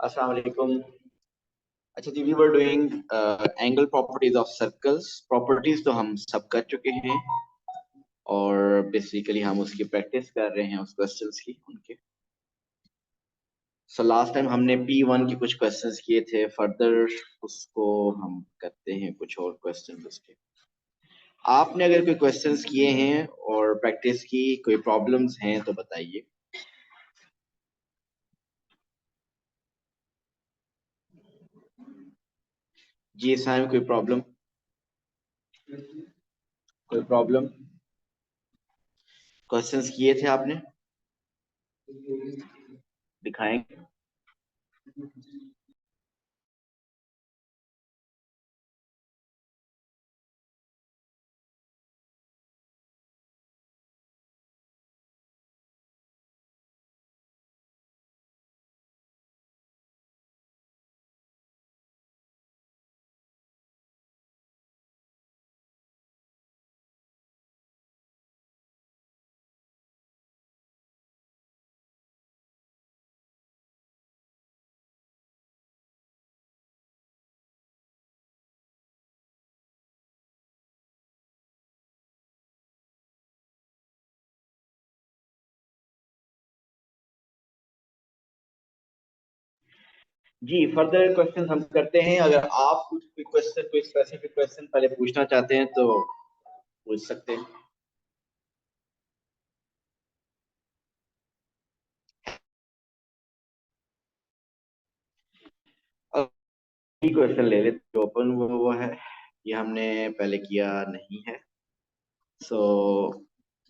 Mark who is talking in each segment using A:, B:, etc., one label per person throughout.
A: अस्सलाम वालेकुम। अच्छा जी, we were doing angle properties of circles. Properties तो हम सब कर चुके हैं और बेसिकली हम उसकी प्रैक्टिस कर रहे हैं उस क्वेश्चंस की उनके। सो लास्ट टाइम हमने P1 के कुछ क्वेश्चंस किए थे, फर्दर उसको हम करते हैं कुछ और क्वेश्चंस उसके। आपने अगर कोई क्वेश्चंस किए हैं और प्रैक्टिस की, कोई प्रॉब्लम्स हैं तो बताइए। जी साहब, कोई प्रॉब्लम? कोई प्रॉब्लम? क्वेश्चंस किए थे आपने? दिखाएंगे। जी, फर्दर क्वेश्चन हम करते हैं। अगर आप कुछ कोई क्वेश्चन, कोई स्पेसिफिक क्वेश्चन पहले पूछना चाहते हैं तो पूछ सकते हैं। क्वेश्चन ले लेते, ओपन वो है, ये हमने पहले किया नहीं है। So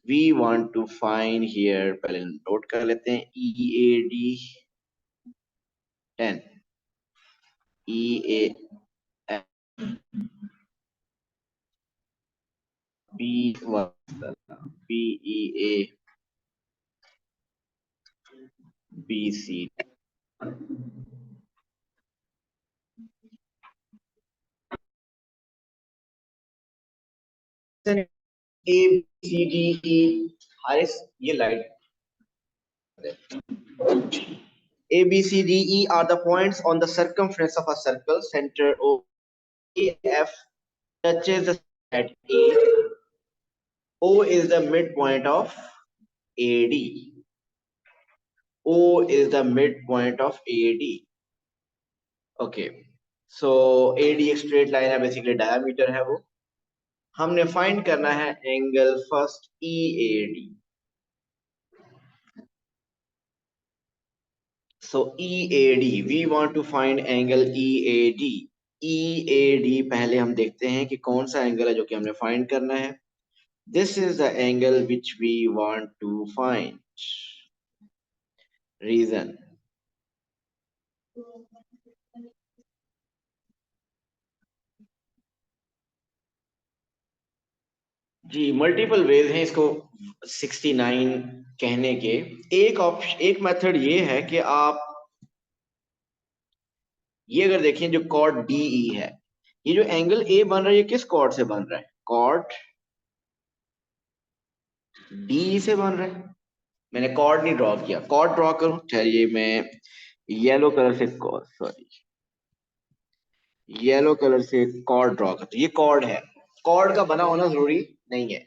A: we want to find here, पहले नोट कर लेते हैं, EAD 10, EA B1, BEA BC। ABCDE, Haris ये light, ABCDE are the points on the circumference of a circle. Center OAF touches the at A. O is the midpoint of AD. O is the midpoint of AD. Okay. So AD एक straight line है, basically diameter है वो। हमने find करना है angle first EAD. So EAD, we want to find angle EAD. EAD पहले हम देखते हैं कि कौन सा एंगल है जो कि हमने फाइंड करना है। This is the angle which we want to find. Reason. जी, मल्टीपल वेज हैं इसको 69 कहने के। एक ऑप्शन, एक मेथड ये है कि आप ये अगर देखें, जो कॉर्ड DE है, ये जो एंगल A बन रहा है, ये किस कॉर्ड से बन रहा है? कॉर्ड DE से बन रहा है। मैंने कॉर्ड नहीं ड्रॉ किया, कॉर्ड ड्रॉ करूं, चलिए मैं येलो कलर से, सॉरी, येलो कलर से कॉर्ड ड्रॉ करते हैं। ये कॉर्ड है, कॉर्ड का बना होना जरूरी नहीं है।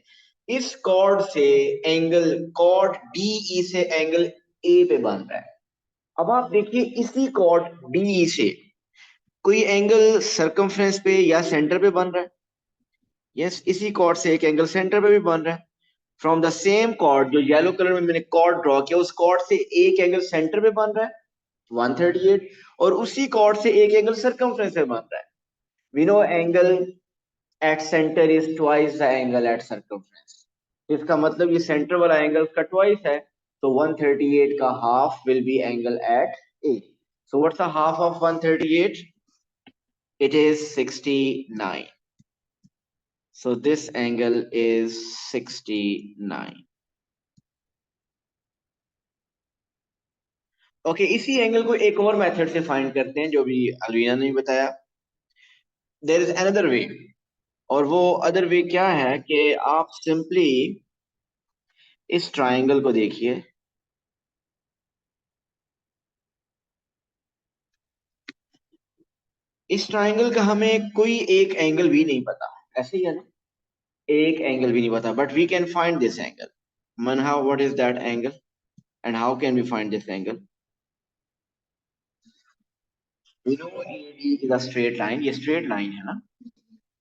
A: इस कॉर्ड से एंगल कॉर्ड डीई से एंगल ए पे बन रहा है। अब आप देखिए इसी कॉर्ड डीई से कोई एंगल सरकमफ्रेंस पे या सेंटर पे बन रहा है। यस, इसी कॉर्ड से एक एंगल सेंटर पे भी बन रहा है। फ्रॉम द सेम कॉर्ड, जो येलो कलर में मैंने कॉर्ड ड्रॉ किया, उस कॉर्ड से एक एंगल सेंटर पे बन रहा है 138, और उसी कॉर्ड से एक एंगल सरकमफ्रेंस पे बन रहा है। We know angle at centre is twice the angle at circumference. इसका मतलब ये सेंटर वाला एंगल का ट्वाइस है, तो 138 का half will be angle at A. So what's the half of 138? It is 69. So this angle is 69. Okay, इसी angle को एक और मेथड से फाइंड करते हैं जो भी अलवीना ने बताया। देयर इज अनदर वे, और वो अदर वे क्या है कि आप सिंपली इस ट्राइंगल को देखिए। इस ट्राइंगल का हमें कोई एक एंगल भी नहीं पता, ऐसे ही है ना, एक एंगल भी नहीं पता, but we can find this angle. Manha, what is that angle and how can we find this angle? We know AD is a straight line, ये स्ट्रेट लाइन है ना।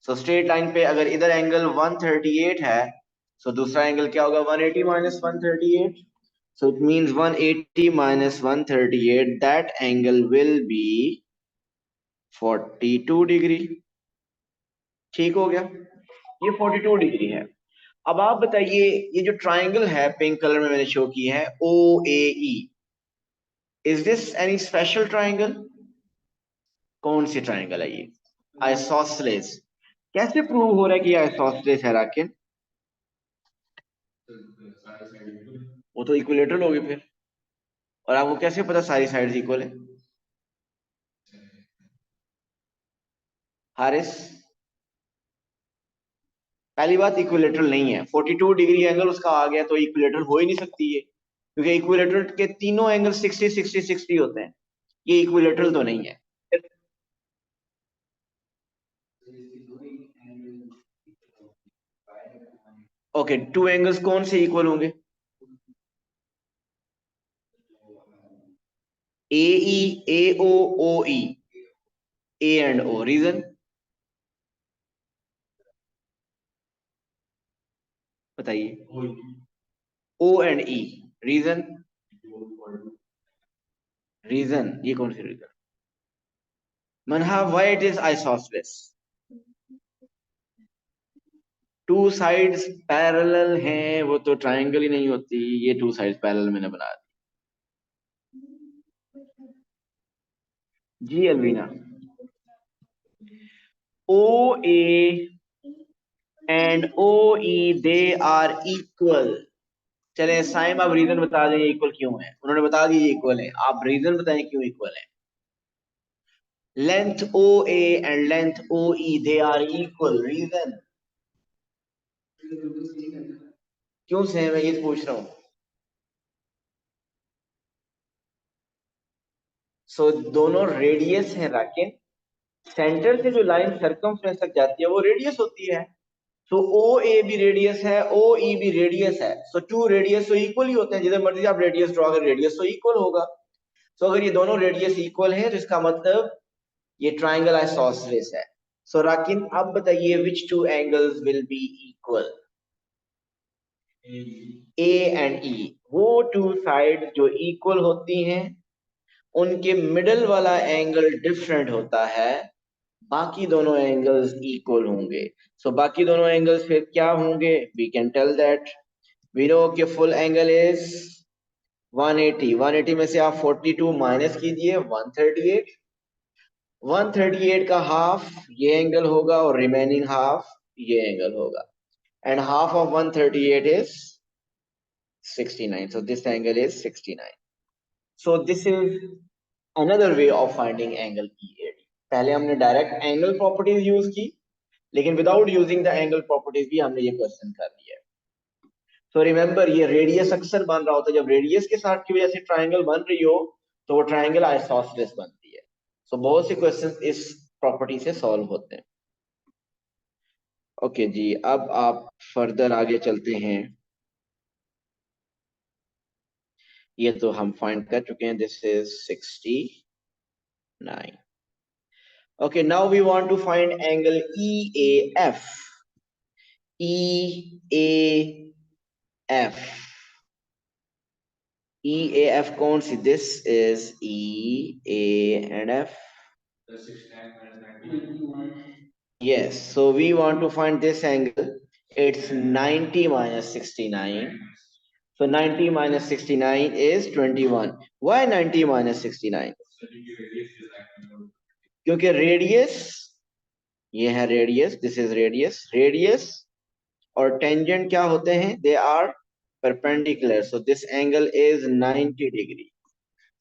A: सो स्ट्रेट लाइन पे अगर इधर एंगल 138 है, सो दूसरा एंगल क्या होगा? 180 minus 138। So it means 180 minus 138, that angle will be 42 degree. ठीक हो गया, ये 42 डिग्री है। अब आप बताइए, ये जो ट्राइंगल है पिंक कलर में मैंने शो की है, O A E, is this any special triangle? कौन सी ट्राइंगल है ये? आइसोसेलेस। कैसे प्रूव हो रहा है कि आइसोसेलेस है राकिन? वो तो इक्विलेटरल होगी फिर, और आपको कैसे पता सारी साइड्स इक्वल है? हारिस, पहली बात इक्विलेटरल नहीं है। 42 डिग्री एंगल उसका आ गया तो इक्विलेटरल हो ही नहीं सकती है, क्योंकि इक्विलेटरल के तीनों एंगल 60 60 60 होते हैं। ये इक्विलेटरल तो नहीं है। ओके, टू एंगल्स कौन से इक्वल होंगे? ए ई, ए ओ ई, ए एंड ओ। रीजन बताइए। O and E, reason? Reason, ये कौन सी reason? Manha, why it is isosceles? Two sides parallel हैं, वो तो ट्राइंगल ही नहीं होती। ये टू साइड्स पैरेलल मैंने बना दी। जी Alvina, O A and O E they are equal. चले साइम, आप रीजन बता दें इक्वल क्यों है। उन्होंने बता दिया इक्वल है, आप रीजन बताएं क्यों इक्वल है। Length O A and length O E they are equal, reason? क्यों सेम है, ये पूछ रहा हूँ। सो दोनों रेडियस है राकिन। सेंटर से जो लाइन सरकमफ्रेंस तक जाती है वो रेडियस होती है। सो ओ ए भी रेडियस है, ओ ई भी रेडियस है। सो टू रेडियस तो इक्वल ही होते हैं, जिधर मर्जी आप रेडियस ड्रॉ करें रेडियस तो इक्वल होगा। सो अगर ये दोनों रेडियस इक्वल है तो इसका मतलब ये ट्राइंगल आइसोसेलेस है। सो राकिन अब बताइए, which two angles will be equal? A and E, वो टू साइड जो इक्वल होती हैं उनके मिडल वाला एंगल डिफरेंट होता है, बाकी दोनों एंगल्स इक्वल होंगे। सो बाकी दोनों एंगल्स फिर क्या होंगे? We can tell that, we know कि फुल एंगल इज 180। 180 में से आप 42 माइनस कीजिए 138। 138 का हाफ ये एंगल होगा और रिमेनिंग हाफ ये एंगल होगा, and half of 138 is 69। So this angle is 69. So this is another way of finding angle EAD. पहले हमने डायरेक्ट एंगल प्रॉपर्टीज यूज की, लेकिन without using the angle properties भी हमने ये क्वेश्चन कर लिया। सो रिमेंबर, ये रेडियस अक्सर बन रहा होता है, जब रेडियस के साथ की वजह से ट्राइंगल बन रही हो तो वो ट्राइंगल आइसोसेलेस बनती है। सो बहुत से क्वेश्चंस इस प्रॉपर्टी से सॉल्व होते हैं। ओके जी, अब आप फर्दर आगे चलते हैं। ये तो हम फाइंड कर चुके हैं, this is 69। Okay, now we want to find angle EAF। EAF, EAF कौन सी? This is EA and F। Yes, so we want to find this angle. It's 90 minus 69. So 90 minus 69 is 21. Why 90 minus 69? क्योंकि radius, ये है radius, this is radius. Radius और tangent क्या होते हैं? They are perpendicular, so this angle is 90 degree.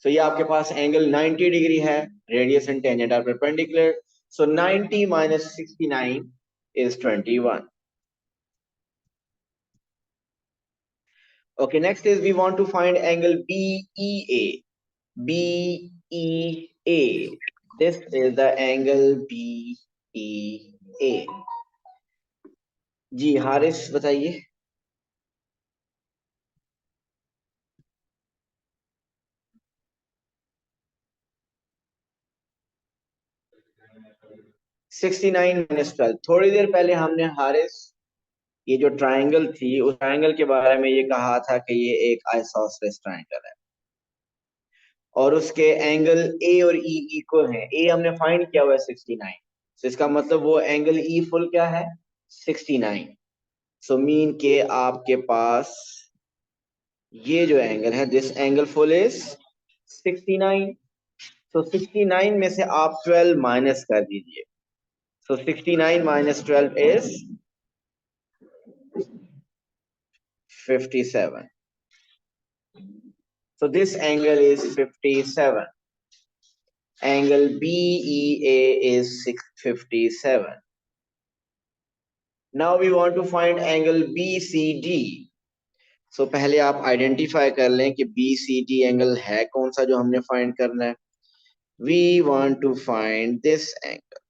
A: सो ये आपके पास एंगल 90 डिग्री है, radius and tangent are perpendicular, so 90 minus 69 is 21. Okay, next is we want to find angle BEA. BEA, this is the angle BEA। जी हारिस बताइए। 69 minus 12। थोड़ी देर पहले हमने हारिस ये जो ट्रायंगल थी, उस ट्रायंगल के बारे में ये कहा था कि ये एक आइसोसेलेस ट्रायंगल है और उसके एंगल ए और ई इक्वल हैं। ए हमने फाइंड किया हुआ है 69, तो इसका मतलब वो एंगल ई फुल क्या है? 69। सो मीन के आपके पास ये जो एंगल है, दिस एंगल फुल इज 69। सो 69 में से आप 12 माइनस कर दीजिए। सो 69 minus 12 is 57। So this angle is 57. Angle BEA is 57. Now we want to find angle BCD. So पहले आप आइडेंटिफाई कर लें कि BCD एंगल है कौन सा जो हमने फाइंड करना है। We want to find this angle,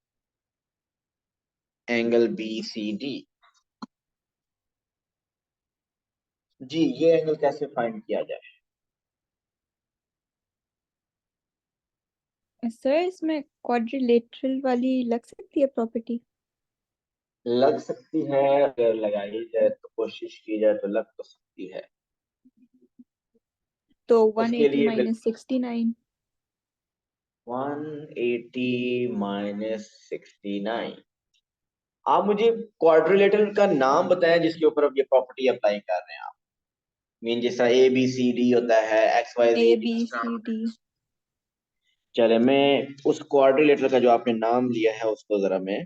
A: angle BCD। जी ये एंगल कैसे फाइंड किया जाए?
B: सर इसमें क्वाड्रिलेटरल वाली लग सकती है प्रॉपर्टी?
A: लग सकती है, अगर लगाई जाए तो, कोशिश की जाए तो लग तो सकती है।
B: तो
A: उसके
B: 180
A: लिए
B: माइनस 69।
A: 180 minus 69। आप मुझे क्वाड्रिलेटरल का नाम बताएं जिसके ऊपर अब ये प्रॉपर्टी अप्लाई कर रहे हैं आप। मीन जैसा ABCD होता है, XYZ।
B: ABCD।
A: चले मैं उस क्वाड्रिलेटरल का जो आपने नाम लिया है उसको जरा मैं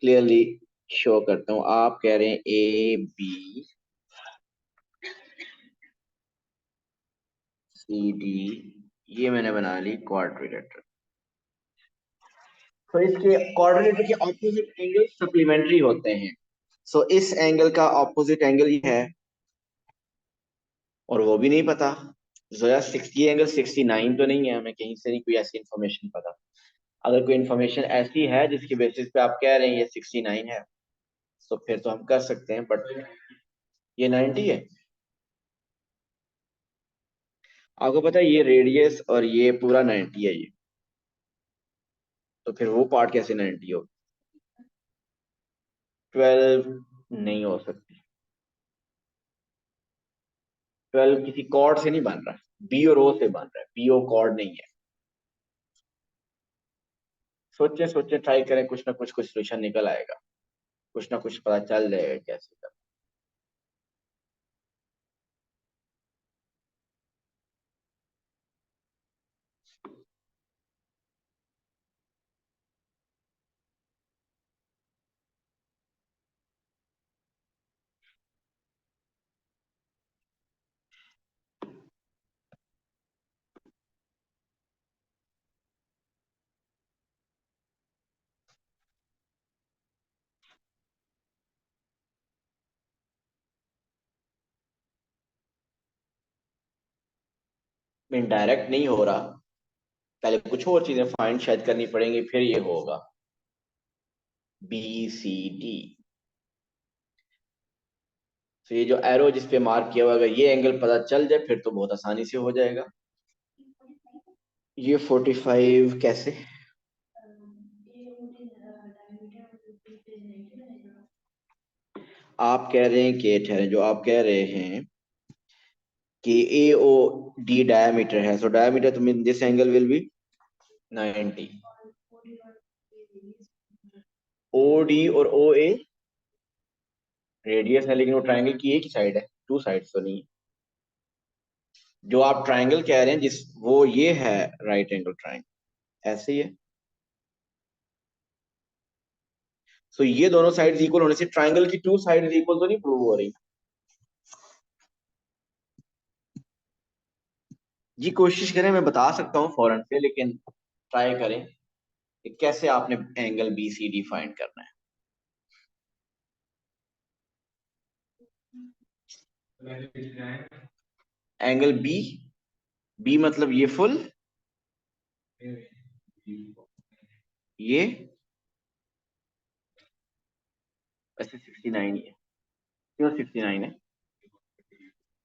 A: क्लियरली शो करता हूँ। आप कह रहे हैं ABCD, ये मैंने बना ली क्वाड्रिलेटरल। तो इसके क्वाड्रिलेटर के ऑपोजिट एंगल सप्लीमेंट्री होते हैं। सो इस एंगल का ऑपोजिट एंगल ये है, और वो भी नहीं पता। जोया 60 एंगल 69 तो नहीं है, हमें कहीं से नहीं कोई ऐसी इंफॉर्मेशन पता। अगर कोई इंफॉर्मेशन ऐसी है जिसकी बेसिस पे आप कह रहे हैं ये 69 है, तो फिर तो हम कर सकते हैं, बट ये 90 है। आपको पता है ये रेडियस और ये पूरा 90 है ये, तो फिर वो पार्ट कैसे 90 हो? 12 नहीं हो सकती। 12 किसी कॉर्ड से नहीं बन रहा, बी और ओ से बन रहा है, बी ओ कॉर्ड नहीं है। सोचे सोचे ट्राई करें, कुछ ना कुछ सोल्यूशन निकल आएगा, कुछ ना कुछ पता चल जाएगा कैसे करना। मीन डायरेक्ट नहीं हो रहा, पहले कुछ और चीजें फाइंड शायद करनी पड़ेंगी फिर ये होगा। BCD। तो ये जो एरो जिस पे मार्क किया हुआ है, अगर ये एंगल पता चल जाए फिर तो बहुत आसानी से हो जाएगा। ये 45 कैसे? आप कह रहे हैं कि ठहरे, जो आप कह रहे हैं कि AOD डायमीटर है, सो डायमीटर तो mean this angle will B 90। OD और OA रेडियस है, लेकिन वो ट्रायंगल की एक ही साइड है, टू साइड्स तो नहीं है। जो आप ट्रायंगल कह रहे हैं जिस, वो ये है राइट एंगल ट्रायंगल, ऐसे ही है। तो ये दोनों साइड्स इक्वल होने से ट्रायंगल की टू साइड्स इक्वल तो नहीं प्रूव हो रही। जी कोशिश करें, मैं बता सकता हूँ फौरन से, लेकिन ट्राई करें कि कैसे आपने एंगल BCD फाइंड करना है। एंगल बी मतलब ये फुल, ये वैसे 69 ही है। क्यों 69 है?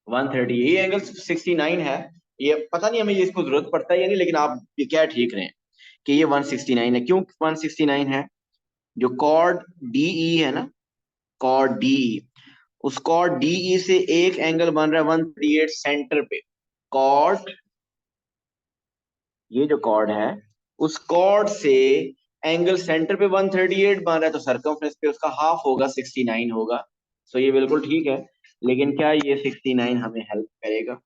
A: 130, ये एंगल 69 है। ये पता नहीं हमें ये इसको जरूरत पड़ता है या नहीं, लेकिन आप ये क्या ठीक रहे हैं कि ये 169 है। क्यों 169 है? जो कॉर्ड DE है ना, कॉर्ड DE, उस कॉर्ड DE से एक एंगल बन रहा है 138 सेंटर पे। कॉर्ड, ये जो कॉर्ड है, उस कॉर्ड से एंगल सेंटर पे 138 बन रहा है, तो सरकमफ्रेंस पे उसका हाफ होगा, 69 होगा। सो ये बिल्कुल ठीक है, लेकिन क्या ये 69 हमें हेल्प करेगा?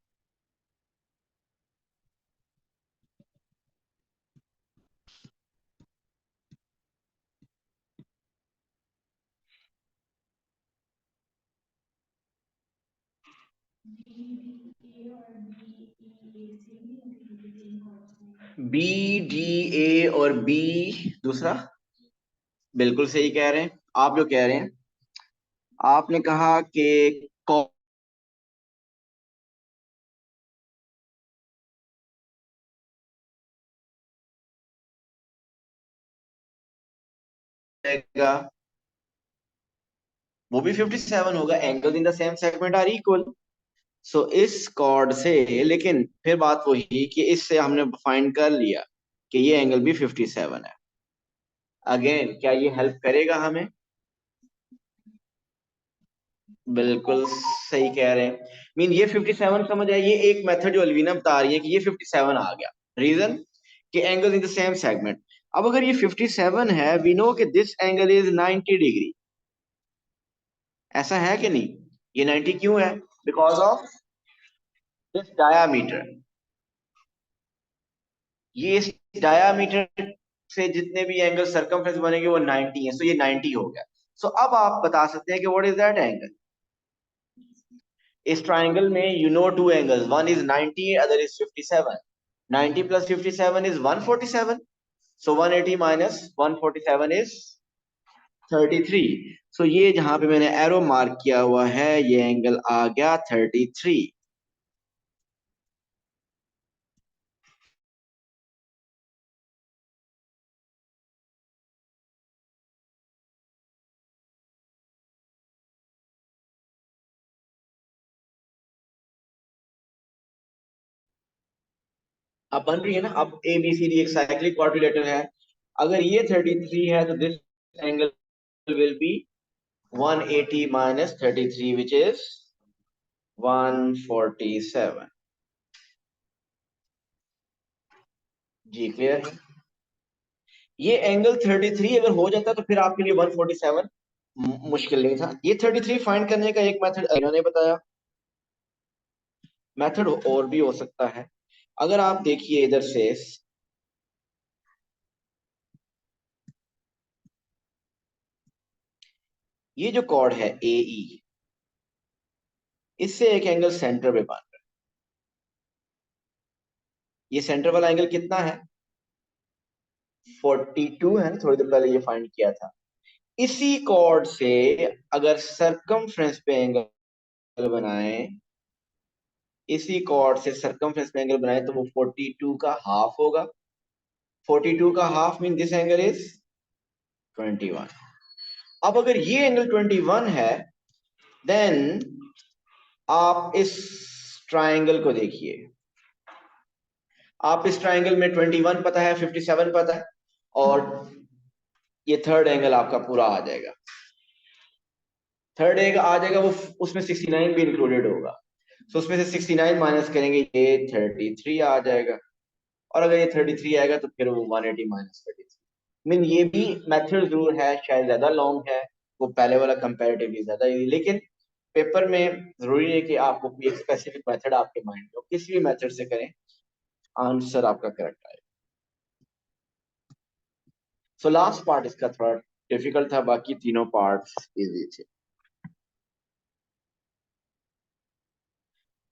A: BDA और B दूसरा, बिल्कुल सही कह रहे हैं आप। जो कह रहे हैं, आपने कहा कि कॉर्ड, वो भी 57 होगा। Angle in the same segment are equal. So इस कॉर्ड से, लेकिन फिर बात वही कि इससे हमने फाइंड कर लिया कि ये एंगल भी 57 है। अगेन क्या ये हेल्प करेगा हमें? बिल्कुल सही कह रहे हैं। मीन ये 57 समझ आया। ये एक मेथड जो अलवीना बता रही है कि ये 57 आ गया, रीजन कि angle in the same segment. अब अगर ये 57 है, वी नो कि दिस एंगल इज 90 डिग्री। ऐसा है कि नहीं? ये 90 क्यों है? Because of this diameter. ये इस डायामीटर से जितने भी एंगल सरकमफ्रेंस बनेंगे वो 90 है, सो ये 90 हो गया। सो अब आप बता सकते हैं कि व्हाट इज दैट एंगल। इस ट्राइंगल में you know two angles, one is 90, other is 57। 90 plus 57 is 147। So 180 minus 147 is 33। सो ये जहां पे मैंने एरो मार्क किया हुआ है, ये एंगल आ गया 33। अब बन रही है ना, अब ABCD एक साइक्लिक क्वाड्रिलेटरल है। अगर ये 33 है तो this angle will be 180 minus 33, which is 147। जी क्लियर है? ये एंगल 33 अगर हो जाता तो फिर आपके लिए 147 मुश्किल नहीं था। ये 33 फाइंड करने का एक मेथड इन्होंने बताया। मेथड और भी हो सकता है। अगर आप देखिए इधर से, ये जो कॉर्ड है AE, इससे एक एंगल सेंटर पे बन रहा है। ये सेंटर वाला एंगल कितना है? 42 है ना, थोड़ी देर पहले ये फाइंड किया था। इसी कॉर्ड से अगर सरकमफ्रेंस पे एंगल बनाए, इसी कॉर्ड से सरकमफ्रेंस पे एंगल बनाए, तो वो 42 का हाफ होगा। 42 का half mean this angle is 21। अब अगर ये एंगल 21 है, देन आप इस ट्राइंगल को देखिए। आप इस ट्राइंगल में 21 पता है, 57 पता है, और ये थर्ड एंगल आपका पूरा आ जाएगा। थर्ड एंगल आ जाएगा, वो उसमें 69 भी इंक्लूडेड होगा। तो उसमें से 69 माइनस करेंगे, ये 33 आ जाएगा। और अगर ये 33 आएगा तो फिर वो 180 माइनस 33। मीन ये भी मेथड जरूर है, शायद ज्यादा लॉन्ग है, वो पहले वाला कंपैरेटिवली ज्यादा इजी, लेकिन पेपर में जरूरी है कि आपको कोई एक स्पेसिफिक मेथड आपके माइंड में हो, किसी भी मेथड से करें, आंसर आपका करेक्ट आएगा। सो लास्ट पार्ट इसका थोड़ा डिफिकल्ट था, बाकी तीनों पार्ट्स इजी थे।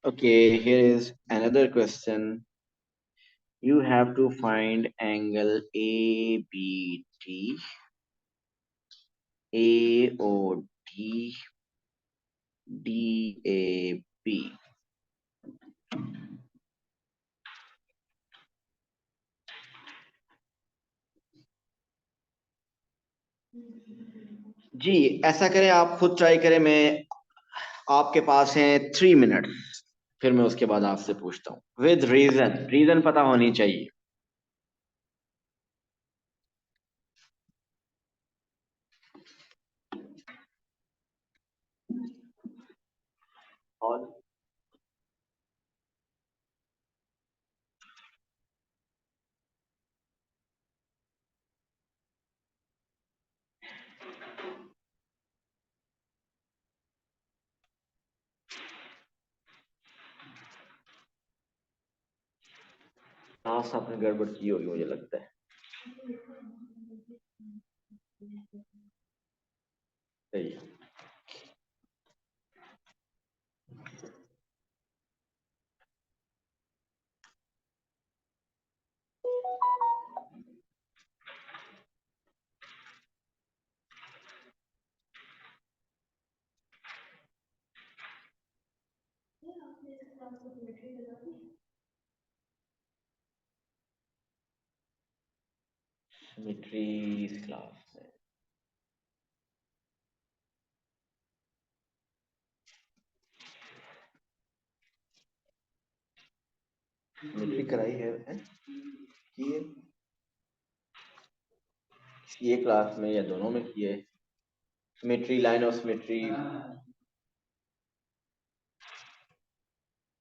A: Okay, here is another question. You have to find angle ABT, AOD, DAB. जी ऐसा करें, आप खुद ट्राई करें। मैं आपके पास है 3 मिनट, फिर मैं उसके बाद आपसे पूछता हूँ विद रीजन। रीजन पता होनी चाहिए। और क्लास आपने गड़बड़ की होगी मुझे लगता है। सही है। सिमेट्री इस क्लास में सिमेट्री कराई है कि ये क्लास में या दोनों में की है? सिमेट्री, लाइन ऑफ सिमेट्री,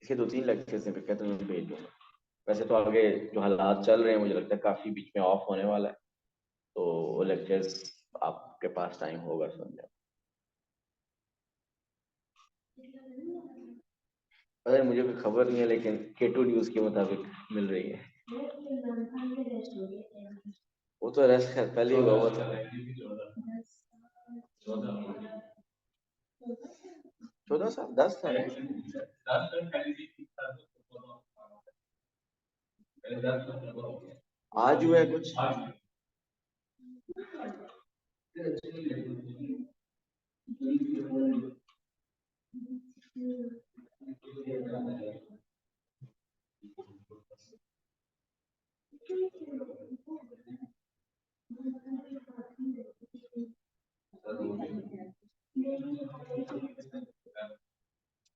A: इसके 2-3 लेक्चर्स हैं, कहते हैं भेज दूंगा। वैसे तो आगे जो हालात चल रहे हैं मुझे लगता है काफी बीच में ऑफ होने वाला है, तो वो लेक्चर्स आपके पास टाइम होगा समझा। पता है मुझे कोई खबर नहीं है, लेकिन K2 न्यूज के मुताबिक मिल रही है। वो तो रेस्ट खैर पहले ही हुआ था। 14 साल 10 साल आज हुआ है कुछ।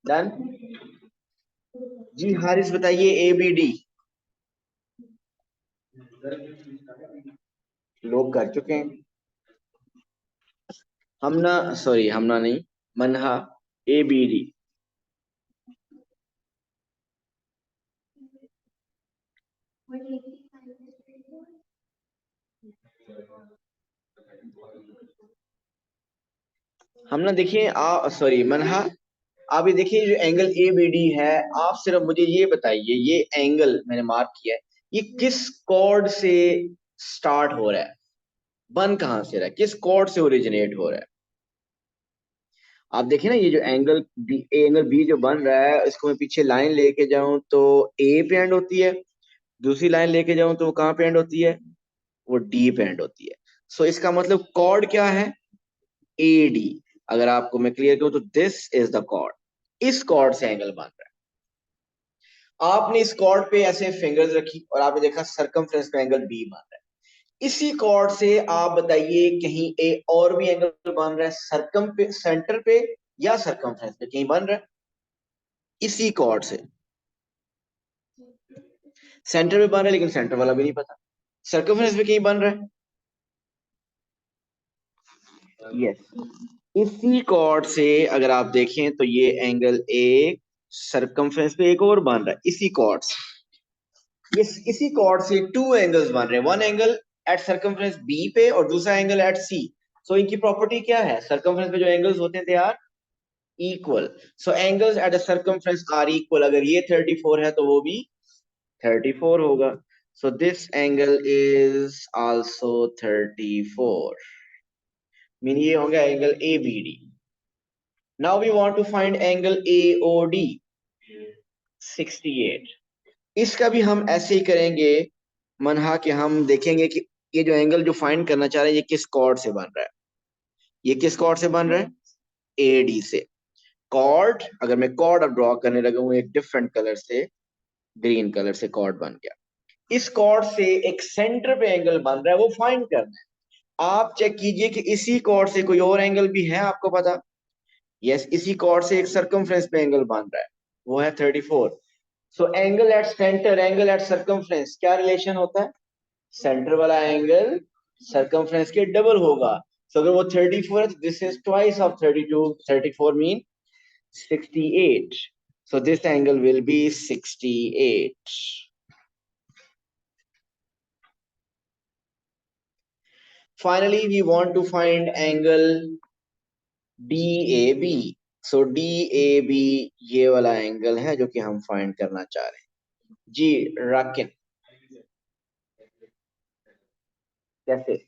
A: डन। जी हारिस बताइए, ABD लोग कर चुके हैं। हमना, सॉरी हमना नहीं, मनहा ABD। हमना देखिए, सॉरी मनहा, आप ये देखिए जो एंगल ABD है, आप सिर्फ मुझे ये बताइए, ये एंगल मैंने मार्क किया है, ये किस कॉर्ड से स्टार्ट हो रहा है, बन कहां से रहा है, किस कॉर्ड से ओरिजिनेट हो रहा है? आप देखिए ना, ये जो एंगल बी जो बन रहा है, इसको मैं पीछे लाइन लेके जाऊं तो A पे एंड होती है, दूसरी लाइन लेके जाऊं तो वो कहां पे एंड होती है, वो D पे एंड होती है। सो इसका मतलब कॉर्ड क्या है, AD। अगर आपको मैं क्लियर करूं तो दिस इज द कॉर्ड, इस कॉर्ड से एंगल बन रहा है। आपने इस कॉर्ड पे ऐसे फिंगर्स रखी और आपने देखा सरकमफ्रेंस पे एंगल बी बन रहा है। इसी कॉर्ड से आप बताइए कहीं ए और भी एंगल बन रहा है सर्कम पे, सेंटर पे या सरकमफ्रेंस पे, कहीं बन रहा है इसी कॉर्ड से। सेंटर पे बन रहा है लेकिन सेंटर वाला भी नहीं पता। सर्कमफ्रेंस पे कहीं बन रहा है। यस, इसी कॉर्ड से अगर आप देखें तो ये एंगल एक सरकमफ्रेंस पे एक और बन रहा है इसी कॉर्ड से। इसी कॉर्ड से टू एंगल्स बन रहे हैं, one angle at circumference B पे और दूसरा एंगल एट सी। सो इनकी प्रॉपर्टी क्या है, सरकमफ्रेंस पे जो एंगल्स होते हैं they are equal. So angles at the circumference are equal. अगर ये 34 है तो वो भी 34 होगा। So this angle is also 34, mean ये हो गया angle A B D. Now we want to find angle A O D 68। इसका भी हम ऐसे ही करेंगे मनहा कि हम देखेंगे कि ये जो एंगल जो फाइंड करना चाह रहे हैं ये किस कॉर्ड से बन रहा है। ये किस कॉर्ड से बन रहा है, ए डी से। कॉर्ड, अगर मैं कॉर्ड अब ड्रॉ करने लगा हूं एक डिफरेंट कलर से, ग्रीन कलर से कॉर्ड बन गया। इस कॉर्ड से एक सेंटर पे एंगल बन रहा है, वो फाइंड करना है। आप चेक कीजिए कि इसी कॉर्ड से कोई और एंगल भी है आपको पता। यस, इसी कॉर्ड से एक सर्कमफ्रेंस पे एंगल बन रहा है, वो है 34। So angle at centre, angle at circumference, क्या रिलेशन होता है, सेंटर वाला एंगल सर्कमफ्रेंस के डबल होगा। सो अगर वो 34 है तो this is twice of 32, 34 mean 68। So this angle will be 68. Finally, we want to find angle DAB. So DAB ये वाला एंगल है जो कि हम फाइंड करना चाह रहे हैं। जी राकिन, कैसे?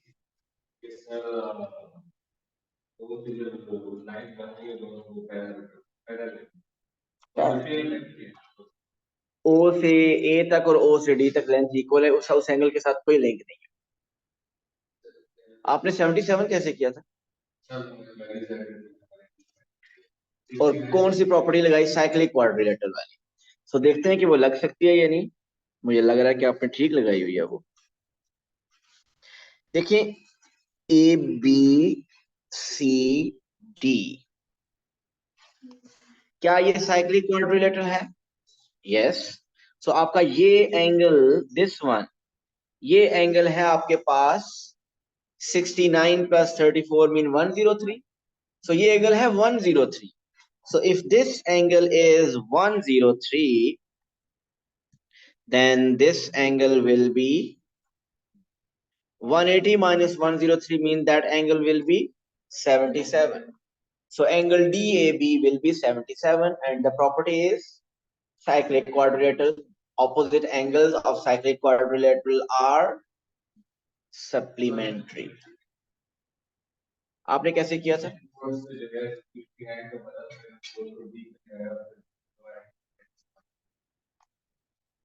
A: ओ से ए तक और ओ से डी तक लेंथ इक्वल है, उस एंगल के साथ कोई लिंक नहीं है। आपने 77 कैसे किया था, और कौन सी प्रॉपर्टी लगाई, साइक्लिक क्वाड्रिलेटरल वाली। सो देखते हैं कि वो लग सकती है या नहीं। मुझे लग रहा है कि आपने ठीक लगाई हुई है वो। देखिए, ए बी सी डी, क्या ये साइक्लिक क्वाड्रिलेटरल है? यस। सो आपका ये एंगल, दिस वन, ये एंगल है आपके पास 69 प्लस 34 मीन 103। सो ये एंगल है 103। So if this angle is 103, then this angle will be 180 minus 103, mean that angle will be 77. So angle DAB will be 77, and the property is cyclic quadrilateral. Opposite angles of cyclic quadrilateral are supplementary. आपने कैसे किया था?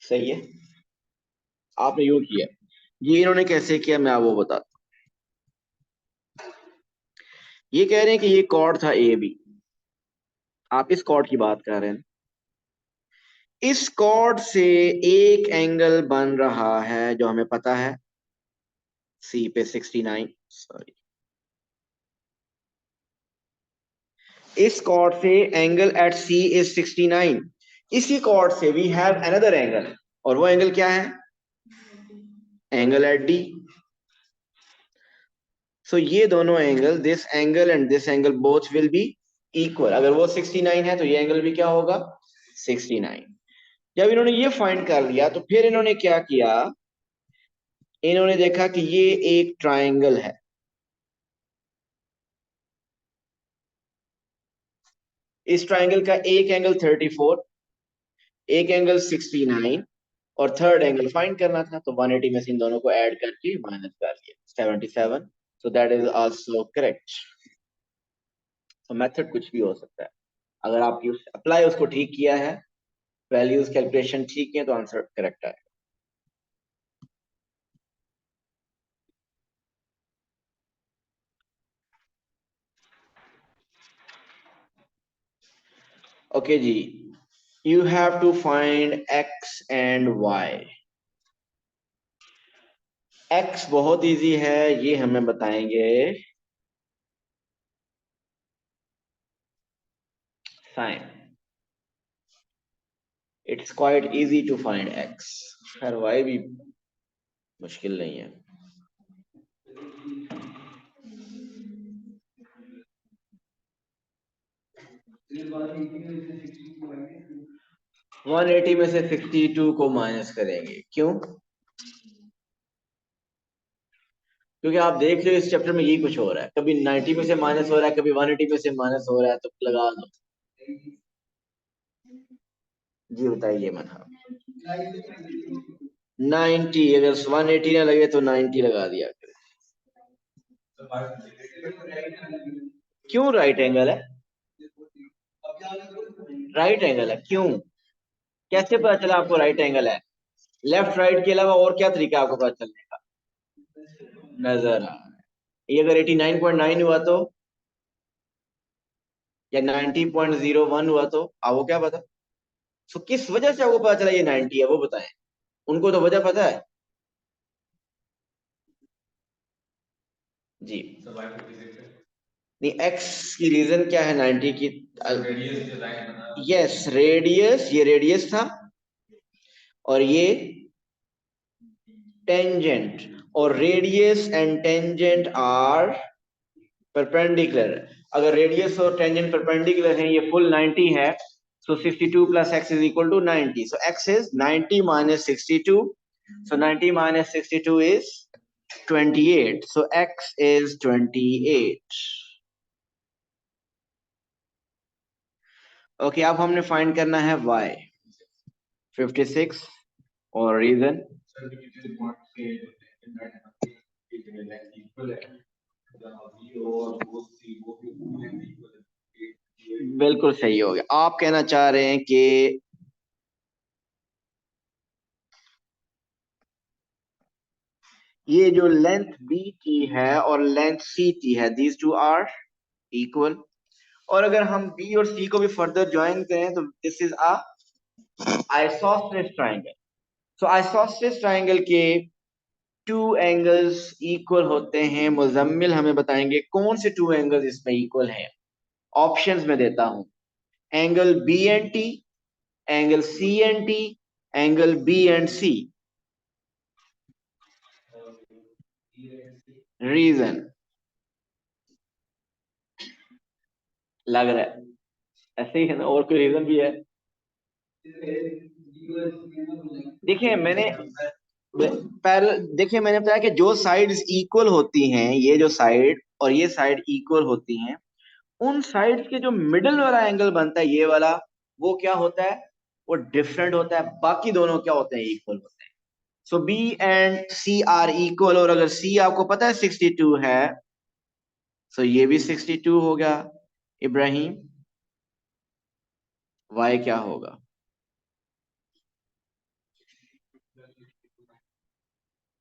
A: सही है, आपने यूं किया। ये इन्होंने कैसे किया मैं आपको बताता हूं। ये कह रहे हैं कि ये कॉर्ड था ए बी, आप इस कॉर्ड की बात कर रहे हैं। इस कॉर्ड से एक एंगल बन रहा है जो हमें पता है, सी पे 69, सॉरी, इस कॉर्ड से एंगल एट सी इज 69। इसी कॉर्ड से वी हैव अनदर एंगल, और वो एंगल क्या है, एंगल एट डी। सो ये दोनों angle, this angle and this angle, both will be equal. अगर वो 69 है तो ये एंगल भी क्या होगा, 69। जब इन्होंने ये फाइंड कर लिया तो फिर इन्होंने क्या किया, इन्होंने देखा कि ये एक ट्राइंगल है। इस ट्राइंगल का एक एंगल 34, एक एंगल 69, और थर्ड एंगल फाइंड करना था, तो 180 में से इन दोनों को ऐड करके माइनस कर दिया 77। So that is also correct. तो मेथड कुछ भी हो सकता है, अगर आपकी अप्लाई उसको ठीक किया है, वैल्यूज कैलकुलेशन ठीक है, तो आंसर करेक्ट है। ओके जी, you have to find x and y। x बहुत इजी है, ये हमें बताएंगे साइन। It's quite easy to find x। खैर y भी मुश्किल नहीं है। वन 180 में से 62 को माइनस करेंगे, क्यों? क्योंकि आप देख रहे हो इस चैप्टर में यही कुछ हो रहा है, कभी 90 में से माइनस हो रहा है, कभी 180 में से माइनस हो रहा है, तो लगा दो। जी बताइए मतलब 90, अगर 180 ना लगे तो 90 लगा दिया करें। क्यों राइट एंगल है? राइट एंगल है, क्यों? कैसे पता चला आपको राइट एंगल है? लेफ्ट राइट के अलावा और क्या तरीका है आपको पता चलने का? नजर आ रहा है। ये अगर 89.9 हुआ तो, या 90.01 हुआ तो आपको क्या पता? सो किस वजह से आपको पता चला ये 90 है, वो बताएं। उनको तो वजह पता है जी। नहीं, एक्स की रीजन क्या है 90 की? यस, रेडियस, ये रेडियस था और ये टेंजेंट, और radius and tangent are perpendicular. अगर रेडियस और टेंजेंट परपेंडिकुलर हैं, ये फुल 90 है, so 62 plus x is equal to 90, so x is 90 minus 62, so 90 minus 62 is 28, so x is 28। Okay, अब हमने फाइंड करना है y 56 और रीजन बिल्कुल सही हो गया। आप कहना चाह रहे हैं कि ये जो लेंथ बी की है और लेंथ सी की है, दीज टू आर इक्वल। और अगर हम बी और सी को भी फर्दर ज्वाइन करें तो this is a isosceles triangle. So isosceles triangle के टू एंगल्स इक्वल होते हैं। मुजम्मिल हमें बताएंगे कौन से टू एंगल्स इसमें इक्वल हैं। ऑप्शंस में देता हूं, angle B and T, angle C and T, angle B and C. Reason लग रहा है ऐसे ही है ना, और कोई रीजन भी है? देखिए मैंने देखिए मैंने बताया कि जो साइड्स इक्वल होती हैं, ये जो साइड और ये साइड इक्वल होती हैं, उन साइड्स के जो मिडिल वाला एंगल बनता है, ये वाला, वो क्या होता है? वो डिफरेंट होता है। बाकी दोनों क्या होते हैं? इक्वल होते हैं। So B and C are equal, और अगर सी आपको पता है 62 है, सो ये भी 62 हो गया। इब्राहिम, वाई क्या होगा?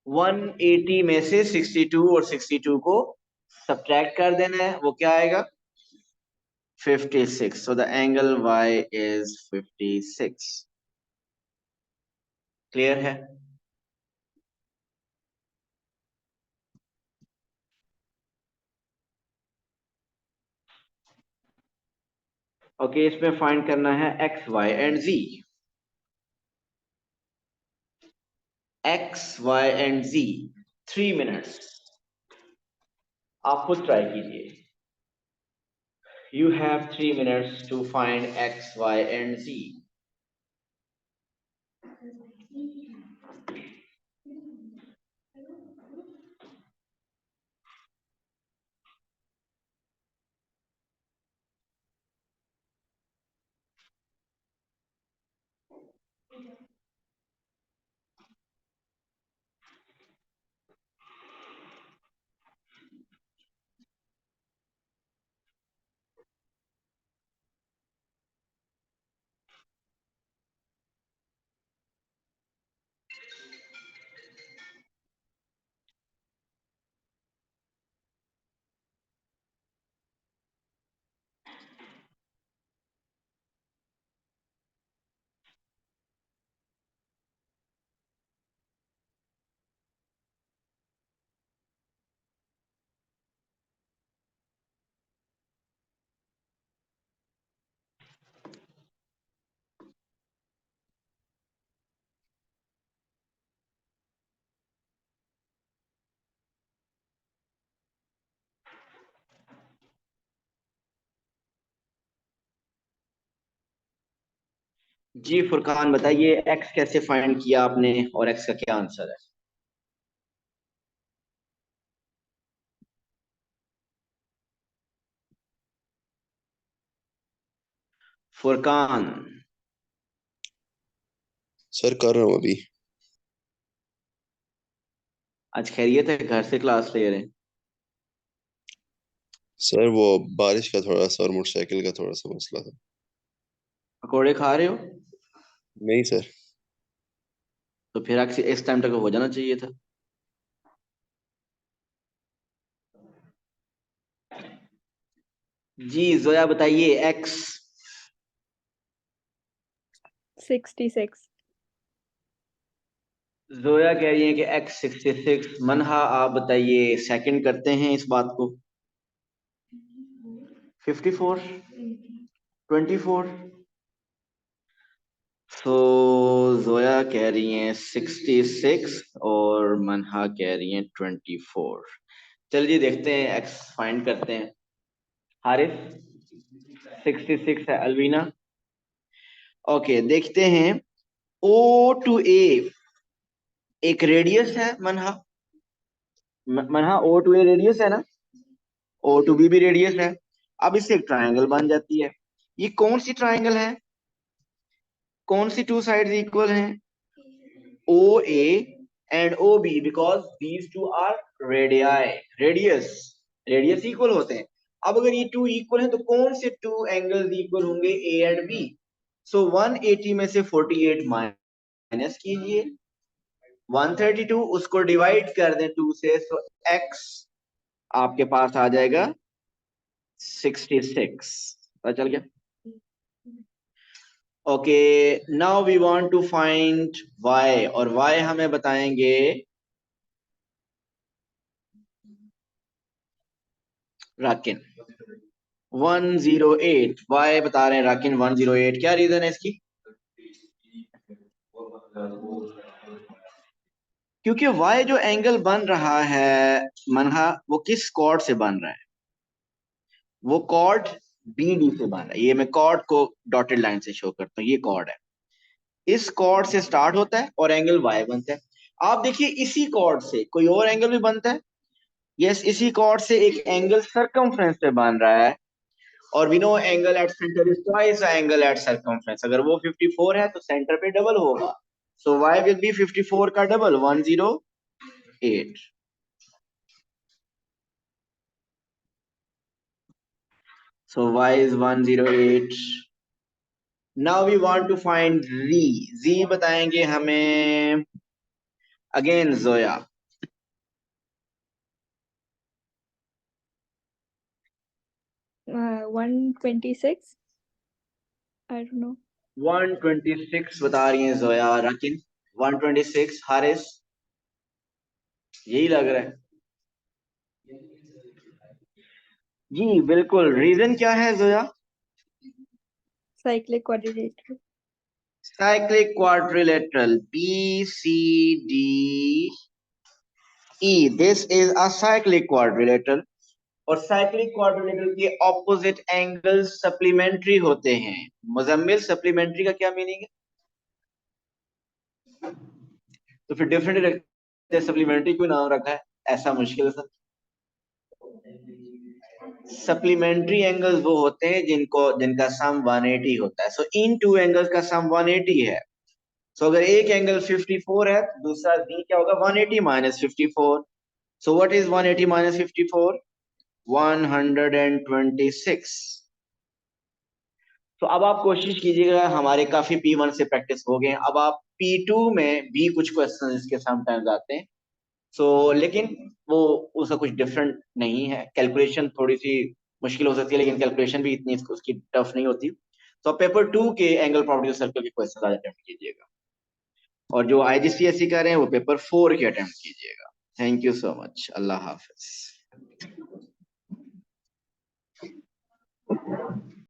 A: 180 में से 62 और 62 को सब्ट्रैक्ट कर देना है, वो क्या आएगा? 56। So the angle Y is 56। Clear है? ओके, इसमें फाइंड करना है x, y and z। x, y and z, 3 minutes. आप खुद ट्राई कीजिए। You have 3 minutes to find x, y and z। जी फुरकान बताइए, एक्स कैसे फाइंड किया आपने और एक्स का क्या आंसर है? फुरकान।
C: सर कर रहा हूँ अभी।
A: आज खैरियत है, घर से क्लास ले रहे हैं?
C: सर वो बारिश का थोड़ा सा और मोटरसाइकिल का थोड़ा सा मसला था।
A: पकौड़े खा रहे हो?
C: नहीं सर।
A: तो फिर इस टाइम तक हो जाना चाहिए था। जी जोया बताइए, एक्स।
B: 66।
A: जोया कह रही है कि एक्स 66। मनहा आप बताइए, सेकंड करते हैं इस बात को। 54। 24। तो जोया कह रही हैं 66 और मनहा कह रही हैं 24। चलिए देखते हैं, एक्स फाइंड करते हैं। हारिस 66 है, अलवीना। ओके देखते हैं। ओ टू ए एक रेडियस है मनहा। मनहा ओ टू ए रेडियस है ना? ओ टू बी भी रेडियस है। अब इससे एक ट्रायंगल बन जाती है। ये कौन सी ट्रायंगल है? कौन सी टू साइड्स इक्वल हैं? O A and O B, because these two are radii. Radius radius equal होते हैं। अब अगर ये टू इक्वल हैं तो कौन से टू एंगल्स इक्वल होंगे? A and B. सो 180 में से 48 माइनस कीजिए। 132 उसको डिवाइड कर दें 2 से, सो एक्स आपके पास आ जाएगा 66। पता चल गया? Okay, now we want to find y, और y हमें बताएंगे राकिन 108। y बता रहे हैं राकिन 108। क्या रीजन है इसकी? क्योंकि y जो एंगल बन रहा है मनहा, वो किस कॉर्ड से बन रहा है? वो कॉर्ड BD से बन रहा है। ये मैं कॉर्ड को डॉटेड लाइन से शो करता हूँ, ये कॉर्ड है। इस कॉर्ड से स्टार्ट होता है और एंगल y बनता है। आप देखिए इसी कॉर्ड से कोई और एंगल भी बनता है। यस, इसी कॉर्ड से एक एंगल सरकमफ्रेंस पे बन रहा है। और we know angle at centre is twice angle at circumference. अगर वो 54 है तो सेंटर पे डबल होगा। सो y विल बी 54 का double, 108। So y is 108। Now we want to find z बताएंगे हमें again Zoya.
B: 126। I don't know.
A: 126 बता रही हैं जोया। रकिन 126। हारिस यही लग रहा है। जी बिल्कुल, रीजन क्या है Zoya?
B: Cyclic quadrilateral.
A: Cyclic quadrilateral BCDE, this is a cyclic quadrilateral. और साइक्लिक क्वाड्रिलेटरल के ऑपोजिट एंगल्स सप्लीमेंट्री होते हैं। मुजम्मिल, सप्लीमेंट्री का क्या मीनिंग है? तो फिर डिफरेंट रखते हैं, सप्लीमेंट्री क्यों नाम रखा है? ऐसा मुश्किल है सर। सप्लीमेंट्री एंगल्स वो होते हैं जिनका सम 180 होता है। सो इन टू एंगल्स का सम 180 है। सो अगर एक एंगल 54 है तो दूसरा b क्या होगा? 180 minus 54। So what is 180 minus 54? 126। तो अब आप कोशिश कीजिएगा, हमारे काफी P1 से प्रैक्टिस हो गए, अब आप P2 में भी कुछ क्वेश्चन इसके समटाइम्स आते हैं। सो लेकिन वो उसका कुछ डिफरेंट नहीं है। कैलकुलेशन थोड़ी सी मुश्किल हो सकती है, लेकिन कैलकुलेशन भी इतनी उसकी टफ नहीं होती। तो पेपर 2 के एंगल प्रॉपर्टी सर्कल के क्वेश्चन आज अटेम्प्ट कीजिएगा, और जो IGCSE कर रहे हैं वो पेपर 4 के अटेम्प्ट कीजिएगा। Thank you so much. Allah Hafiz.